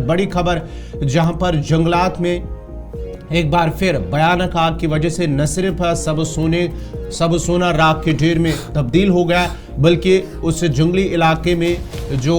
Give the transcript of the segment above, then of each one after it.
बड़ी खबर, जहां पर जंगलात में एक बार फिर भयानक आग की वजह से न सिर्फ सब सोना राख के ढेर में तब्दील हो गया, बल्कि उस जंगली इलाके में जो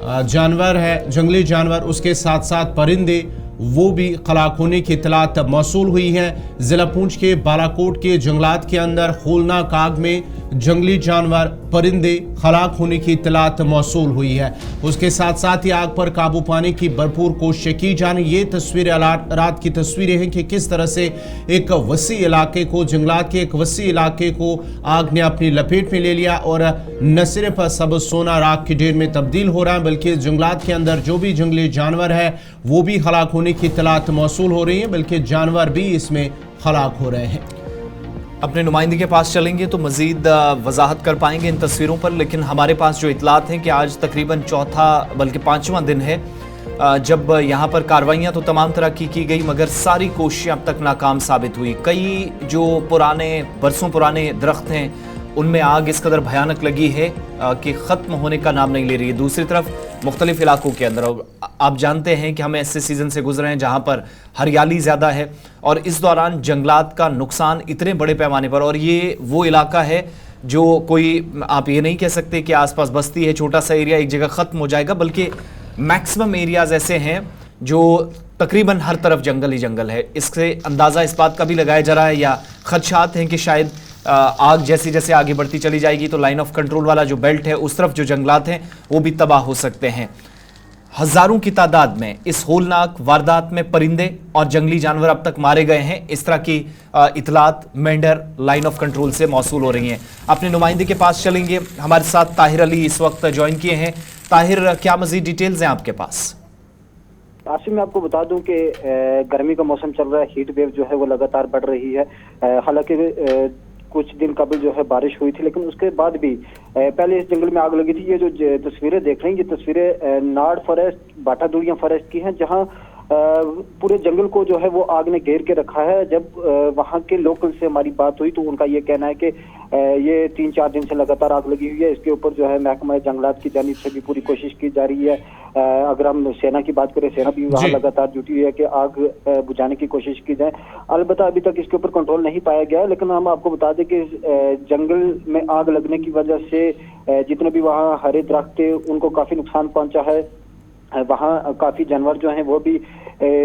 जानवर है, जंगली जानवर, उसके साथ साथ परिंदे, वो भी हलाक होने की इत्तलात मौसूल हुई है। जिला पुंछ के बालाकोट के जंगलात के अंदर होलनाक आग में जंगली जानवर, परिंदे हलाक होने की इत्तलात मौसूल हुई है। उसके साथ साथ ही आग पर काबू पाने की भरपूर कोशिश की जा रही। ये तस्वीरें रात की तस्वीरें हैं कि किस तरह से एक वसी इलाके को, जंगलात के एक वसी इलाके को आग ने अपनी लपेट में ले लिया और न सिर्फ सब सोना राख के ढेर में तब्दील हो रहा है, बल्कि जंगलात के अंदर जो भी जंगली जानवर है वो भी हलाक होने की इत्तलात मौसूल हो रही है, बल्कि जानवर भी इसमें हलाक हो रहे हैं। अपने नुमाइंदे के पास चलेंगे तो मजीद वजाहत कर पाएंगे इन तस्वीरों पर, लेकिन हमारे पास जो इतलात हैं कि आज तकरीबन चौथा बल्कि पांचवां दिन है जब यहाँ पर कार्रवाइयाँ तो तमाम तरह की गई, मगर सारी कोशिशें अब तक नाकाम साबित हुई। कई जो बरसों पुराने दरख्त हैं उनमें आग इस कदर भयानक लगी है कि ख़त्म होने का नाम नहीं ले रही है। दूसरी तरफ मुख्तलिफ इलाकों के अंदर आप जानते हैं कि हम ऐसे सीज़न से गुजरे हैं जहाँ पर हरियाली ज़्यादा है और इस दौरान जंगलात का नुकसान इतने बड़े पैमाने पर, और ये वो इलाका है जो कोई आप ये नहीं कह सकते कि आसपास बस्ती है, छोटा सा एरिया एक जगह ख़त्म हो जाएगा, बल्कि मैक्सिमम एरियाज़ ऐसे हैं जो तकरीबन हर तरफ जंगल ही जंगल है। इससे अंदाज़ा इस बात का भी लगाया जा रहा है या खदशात हैं कि शायद आग जैसे जैसे आगे बढ़ती चली जाएगी तो लाइन ऑफ कंट्रोल वाला जो बेल्ट है उस तरफ जो जंगलात हैं वो भी तबाह हो सकते हैं। हजारों की तादाद में इस होलनाक वारदात में परिंदे और जंगली जानवर अब तक मारे गए हैं। इस तरह की इतलात मेंढर लाइन ऑफ कंट्रोल से मौसूल हो रही हैं। अपने नुमाइंदे के पास चलेंगे, हमारे साथ ताहिर अली इस वक्त ज्वाइन किए हैं। ताहिर, क्या मजीद डिटेल्स हैं आपके पास? आसिम, मैं आपको बता दूं कि गर्मी का मौसम चल रहा है, हीट वेव जो है वो लगातार बढ़ रही है। हालांकि कुछ दिन कबल जो है बारिश हुई थी, लेकिन उसके बाद भी पहले इस जंगल में आग लगी थी। ये जो तस्वीरें देख रही हैं, ये तस्वीरें नाड़ फॉरेस्ट, बाटा दुड़िया फॉरेस्ट की हैं, जहां पूरे जंगल को जो है वो आग ने घेर के रखा है। जब वहां के लोकल से हमारी बात हुई तो उनका ये कहना है कि ये 3-4 दिन से लगातार आग लगी हुई है। इसके ऊपर जो है महकमा जंगलात की जानिब से भी पूरी कोशिश की जा रही है। अगर हम सेना की बात करें, सेना भी वहाँ लगातार जुटी हुई है कि आग बुझाने की कोशिश की जाए। अलबत्ता अभी तक इसके ऊपर कंट्रोल नहीं पाया गया, लेकिन हम आपको बता दें कि जंगल में आग लगने की वजह से जितने भी वहाँ हरे दरख्त थे उनको काफी नुकसान पहुंचा है। वहाँ काफी जानवर जो हैं वो भी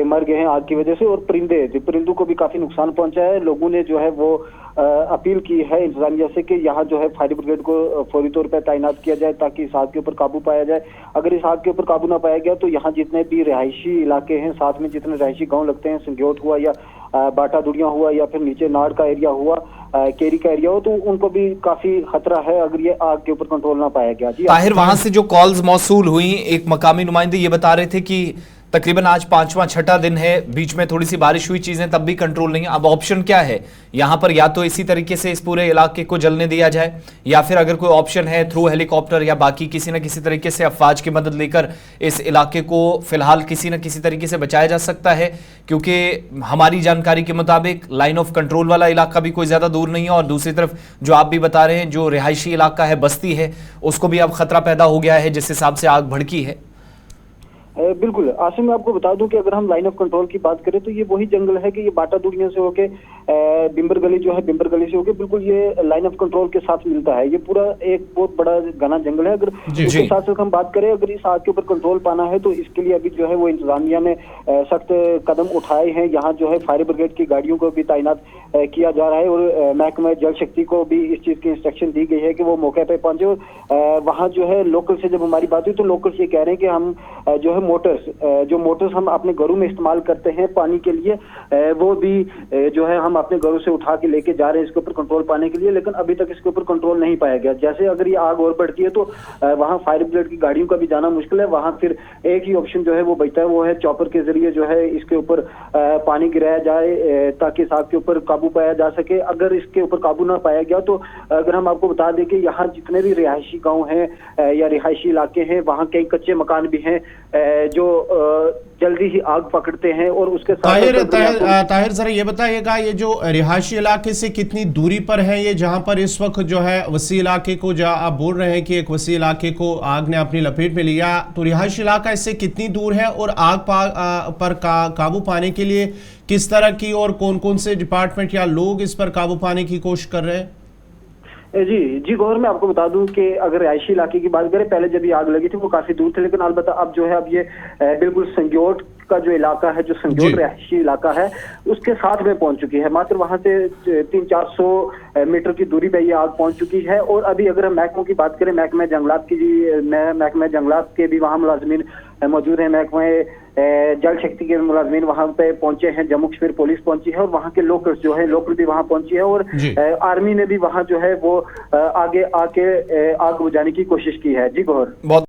मर गए हैं आग की वजह से, और परिंदों को भी काफी नुकसान पहुंचा है। लोगों ने जो है वो अपील की है इंतजामिया से कि यहाँ जो है फायर ब्रिगेड को फौरी तौर पर तैनात किया जाए ताकि इस आग के ऊपर काबू पाया जाए। अगर इस आग के ऊपर काबू ना पाया गया तो यहाँ जितने भी रिहायशी इलाके हैं, साथ में जितने रिहायशी गाँव लगते हैं, संग्योट हुआ या बाटा दुड़िया हुआ या फिर नीचे नाड़ का एरिया हुआ, केरी का एरिया हो, तो उनको भी काफी खतरा है अगर ये आग के ऊपर कंट्रोल ना पाया गया। जी ताहिर, वहां से जो कॉल्स मौसूल हुई, एक मकामी नुमाइंदे ये बता रहे थे कि तकरीबन आज 5वां 6ठा दिन है, बीच में थोड़ी सी बारिश हुई, चीजें तब भी कंट्रोल नहीं है। अब ऑप्शन क्या है यहाँ पर? या तो इसी तरीके से इस पूरे इलाके को जलने दिया जाए, या फिर अगर कोई ऑप्शन है थ्रू हेलीकॉप्टर या बाकी किसी न किसी तरीके से अफवाज की मदद लेकर इस इलाके को फिलहाल किसी न किसी तरीके से बचाया जा सकता है, क्योंकि हमारी जानकारी के मुताबिक लाइन ऑफ कंट्रोल वाला इलाका भी कोई ज्यादा दूर नहीं है, और दूसरी तरफ जो आप भी बता रहे हैं जो रिहायशी इलाका है, बस्ती है, उसको भी अब खतरा पैदा हो गया है जिस हिसाब से आग भड़की है। बिल्कुल आसिम, मैं आपको बता दूं कि अगर हम लाइन ऑफ कंट्रोल की बात करें तो ये वही जंगल है कि ये बाटा दुड़िया से होके बिम्बर गली जो है, बिम्बर गली से होके बिल्कुल ये लाइन ऑफ कंट्रोल के साथ मिलता है। ये पूरा एक बहुत बड़ा घना जंगल है। अगर इसके साथ साथ हम बात करें, अगर इस आग के ऊपर कंट्रोल पाना है तो इसके लिए अभी जो है वो इंतजामिया ने सख्त कदम उठाए हैं। यहाँ जो है फायर ब्रिगेड की गाड़ियों को भी तैनात किया जा रहा है, और महकमा जल शक्ति को भी इस चीज की इंस्ट्रक्शन दी गई है कि वो मौके पर पहुंचे। वहाँ जो है लोकल से जब हमारी बात हुई तो लोकल से कह रहे हैं कि हम जो है मोटर्स हम अपने घरों में इस्तेमाल करते हैं पानी के लिए, वो भी जो है हम अपने घरों से उठा के लेके जा रहे हैं इसके ऊपर कंट्रोल पाने के लिए, लेकिन अभी तक इसके ऊपर कंट्रोल नहीं पाया गया। जैसे अगर ये आग और बढ़ती है तो वहाँ फायर ब्रिगेड की गाड़ियों का भी जाना मुश्किल है। वहाँ फिर एक ही ऑप्शन जो है वो बचता है, वो है चॉपर के जरिए जो है इसके ऊपर पानी गिराया जाए ताकि इस आग के ऊपर काबू पाया जा सके। अगर इसके ऊपर काबू ना पाया गया तो अगर हम आपको बता दें कि यहाँ जितने भी रिहायशी गाँव हैं या रिहायशी इलाके हैं, वहाँ कई कच्चे मकान भी हैं जो जल्दी ही आग पकड़ते हैं। और उसके साथ ताहिर जरा ये बताइएगा, ये जो रिहायशी इलाके से कितनी दूरी पर है ये, जहां पर इस वक्त जो है वसी इलाके को, जहां आप बोल रहे हैं कि एक वसी इलाके को आग ने अपनी लपेट में लिया, तो रिहायशी इलाका इससे कितनी दूर है और आग पर काबू पाने के लिए किस तरह की और कौन कौन से डिपार्टमेंट या लोग इस पर काबू पाने की कोशिश कर रहे हैं? जी गौर, मैं आपको बता दूं कि अगर रिहायशी इलाके की बात करें, पहले जब ये आग लगी थी वो काफी दूर थे, लेकिन अलबत्ता अब जो है अब ये बिल्कुल संग्योट का जो इलाका है, जो संग्योट रिहायशी इलाका है, उसके साथ में पहुंच चुकी है। मात्र वहां से 300-400 मीटर की दूरी पे ये आग पहुंच चुकी है। और अभी अगर हम महकमों की बात करें, महकमा जंगलात के भी वहां मुलाजमीन मौजूद है, महकमा जल शक्ति के मुलाजमीन वहां पे पहुंचे हैं, जम्मू कश्मीर पुलिस पहुंची है और वहां के लोकल्स जो है, लोकल भी वहां पहुंची है और आर्मी ने भी वहां जो है वो आगे आके आग बुझाने की कोशिश की है। जी गौर।